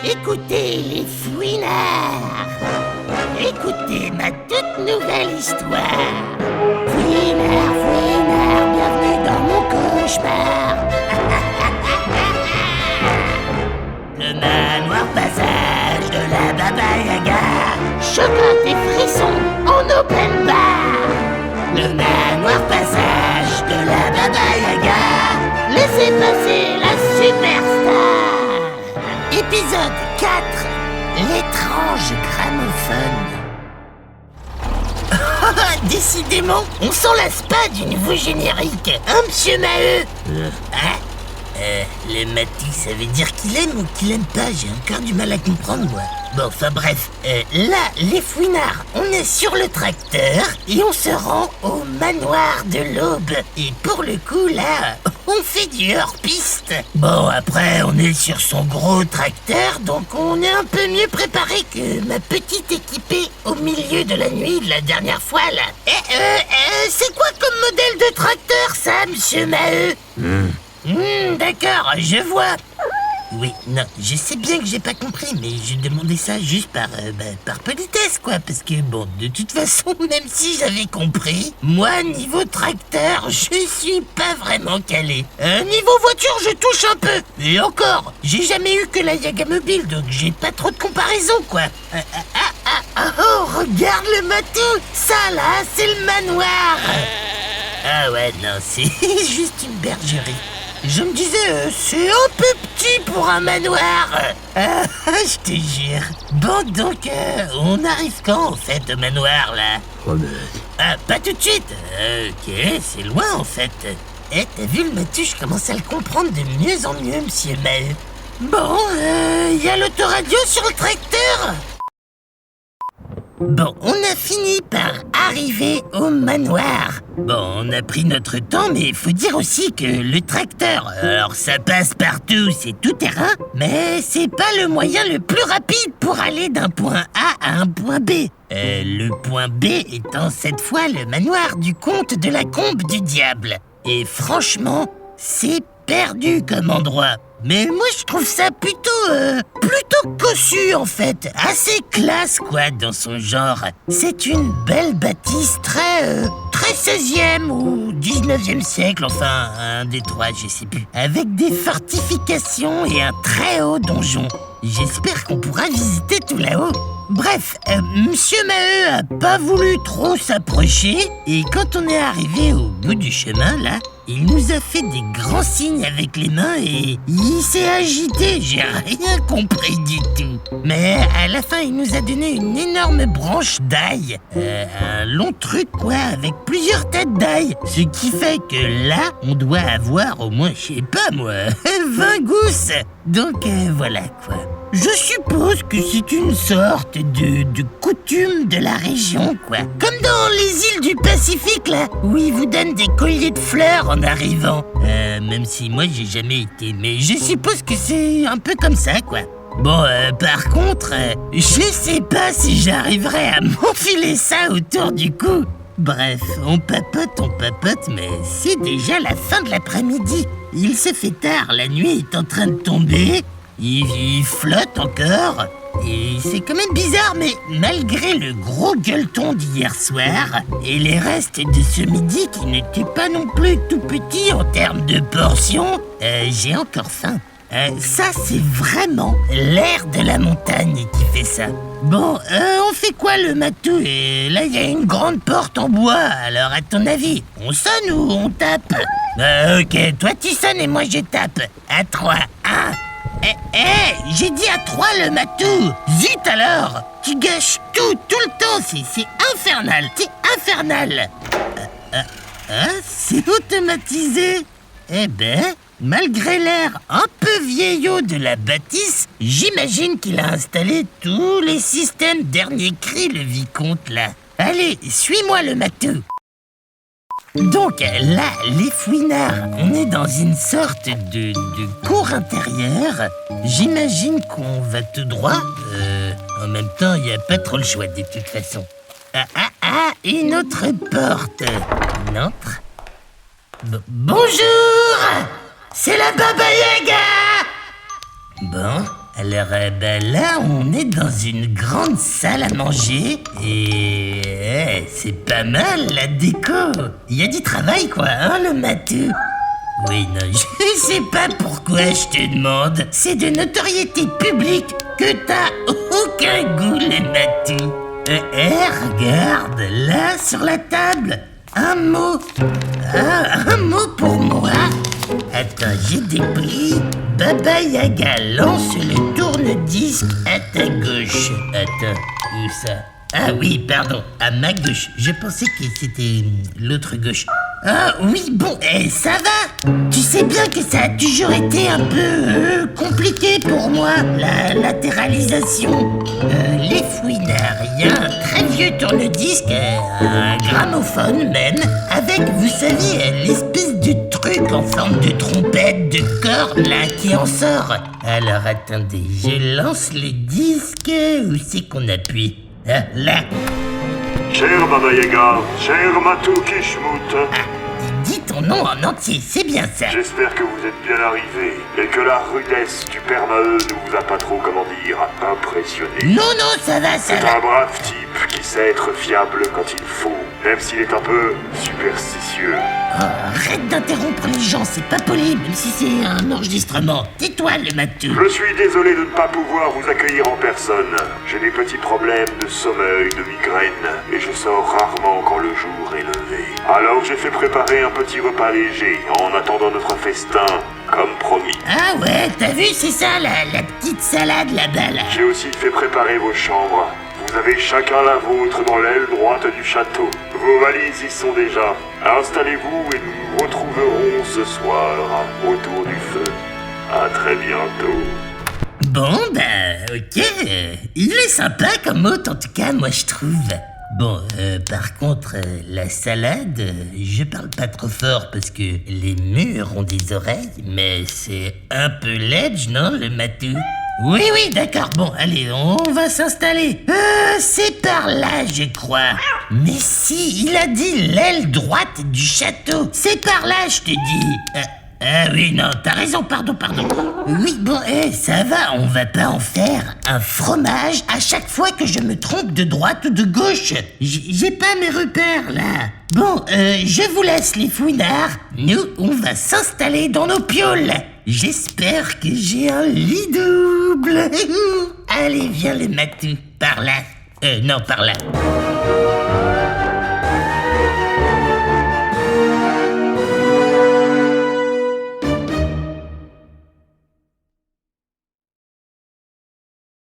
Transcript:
Écoutez les fouinards. Écoutez ma toute nouvelle histoire. Fouinard, fouinard, bienvenue dans mon cauchemar. Le manoir passage de la Baba Yaga. Chocolat et frissons en open bar. Le manoir passage de la Baba Yaga. Laissez passer la superstar. Épisode 4. L'étrange gramophone. Décidément, on s'en lasse pas du nouveau générique, hein, monsieur Maheu? Le Matu, ça veut dire qu'il aime ou qu'il aime pas? J'ai encore du mal à comprendre, moi. Bon, enfin bref, là, les fouinards, on est sur le tracteur et on se rend au manoir de l'Aube. Et pour le coup, là, on fait du hors-piste. Bon, après, on est sur son gros tracteur, donc on est un peu mieux préparé que ma petite équipée au milieu de la nuit de la dernière fois, là. C'est quoi comme modèle de tracteur, ça, monsieur Maheu? D'accord, je vois. Oui, non, je sais bien que j'ai pas compris, mais je demandais ça juste par politesse, quoi, parce que, bon, de toute façon, même si j'avais compris, moi, niveau tracteur, je suis pas vraiment calé. Niveau voiture, je touche un peu, et encore, j'ai jamais eu que la Yaga mobile, donc j'ai pas trop de comparaison, quoi. Oh, regarde le matou, ça, là, c'est le manoir. Ah ouais, non, c'est juste une bergerie. Je me disais, c'est un peu petit pour un manoir. Je te jure. Bon, donc, on arrive quand, en fait, au manoir, là? Pas tout de suite. Ok, c'est loin, en fait. T'as vu le Matu, je commence à le comprendre de mieux en mieux, monsieur Maheu. Bon, y a l'autoradio sur le tracteur? Bon, on a fini par arriver au manoir. Bon, on a pris notre temps, mais il faut dire aussi que le tracteur, alors ça passe partout, c'est tout terrain, mais c'est pas le moyen le plus rapide pour aller d'un point A à un point B. Le point B étant cette fois le manoir du comte de la Combe du Diable. Et franchement, c'est perdu comme endroit. Mais moi, je trouve ça plutôt cossu, en fait. Assez classe, quoi, dans son genre. C'est une belle bâtisse très 16e ou 19e siècle, enfin, un des trois, je sais plus. Avec des fortifications et un très haut donjon. J'espère qu'on pourra visiter tout là-haut. Bref, monsieur Maheu a pas voulu trop s'approcher, et quand on est arrivé au bout du chemin, là, il nous a fait des grands signes avec les mains et il s'est agité, j'ai rien compris du tout. Mais à la fin, il nous a donné une énorme branche d'ail, un long truc quoi, avec plusieurs têtes d'ail. Ce qui fait que là, on doit avoir au moins, je sais pas moi, 20 gousses. Donc voilà quoi. Je suppose que c'est une sorte de coutume de la région, quoi. Comme dans les îles du Pacifique, là, où ils vous donnent des colliers de fleurs en arrivant. Même si moi, j'ai jamais été, mais je suppose que c'est un peu comme ça, quoi. Bon, par contre, je sais pas si j'arriverai à m'enfiler ça autour du cou. Bref, on papote, mais c'est déjà la fin de l'après-midi. Il se fait tard, la nuit est en train de tomber. Il flotte encore, et c'est quand même bizarre, mais malgré le gros gueuleton d'hier soir et les restes de ce midi qui n'étaient pas non plus tout petits en termes de portions, j'ai encore faim. Ça, c'est vraiment l'air de la montagne qui fait ça. Bon, on fait quoi le matou? Et là, il y a une grande porte en bois, alors à ton avis, on sonne ou on tape? Ok, toi tu sonnes et moi je tape. À 3, 1... j'ai dit à 3 le matou. Zut alors, tu gâches tout le temps, c'est infernal, c'est infernal. C'est automatisé. Eh ben, malgré l'air un peu vieillot de la bâtisse, j'imagine qu'il a installé tous les systèmes dernier cri, le vicomte là. Allez, suis-moi le matou. Donc là, les fouinards, on est dans une sorte de cour intérieure. J'imagine qu'on va tout droit. En même temps, il n'y a pas trop le choix de toute façon. Une autre porte. On entre. Bonjour, c'est la Baba Yaga. Bon, Alors, ben là, on est dans une grande salle à manger et c'est pas mal la déco. Il y a du travail, quoi, hein, le matou? Oui, non, je sais pas pourquoi je te demande. C'est de notoriété publique que t'as aucun goût, le matou. Regarde, là, sur la table, un mot. Un mot pour moi. Attends, j'ai dépris. Baba Yaga lance le tourne-disque à ta gauche. Attends, où ça? Ah oui, pardon, à ma gauche. Je pensais que c'était l'autre gauche. Ah oui, bon, ça va. Tu sais bien que ça a toujours été un peu compliqué pour moi, la latéralisation. Les fouinards, il y a un très vieux tourne-disque, un gramophone même, avec, vous savez, l'espèce de truc en forme de trompette, de corne, là, qui en sort. Alors, attendez, je lance le disque, où c'est qu'on appuie? Ah, là. Cher Baba Yaga, cher Matou Kishmout. Dis ton nom en entier, c'est bien ça. J'espère que vous êtes bien arrivé et que la rudesse du Père Maheu ne vous a pas trop, comment dire, impressionné. Non, ça va. C'est un brave type qui sait être fiable quand il faut, même s'il est un peu superstitieux. Oh, arrête d'interrompre les gens, c'est pas poli, même si c'est un enregistrement. Tais-toi, le matou. Je suis désolé de ne pas pouvoir vous accueillir en personne. J'ai des petits problèmes de sommeil, de migraine, et je sors rarement quand le jour est levé. Alors j'ai fait préparer un petit repas léger en attendant notre festin, comme promis. Ah ouais, t'as vu, c'est ça, la petite salade là-bas, là. J'ai aussi fait préparer vos chambres. Vous avez chacun la vôtre dans l'aile droite du château. Vos valises y sont déjà. Installez-vous et nous nous retrouverons ce soir autour du feu. À très bientôt. Bon, bah, ok. Il est sympa comme hôte, en tout cas, moi, je trouve. Bon, par contre, la salade, je parle pas trop fort parce que les murs ont des oreilles, mais c'est un peu ledge, non, le matou? Oui, d'accord, bon, allez, on va s'installer. C'est par là, je crois. Mais si, il a dit l'aile droite du château. C'est par là, je te dis. Ah oui, non, t'as raison, pardon. Oui, bon, ça va, on va pas en faire un fromage à chaque fois que je me trompe de droite ou de gauche. J'ai pas mes repères, là. Bon, je vous laisse, les fouinards. Nous, on va s'installer dans nos pioles. J'espère que j'ai un lit double. Allez, viens, le matou. Par là. Non, par là.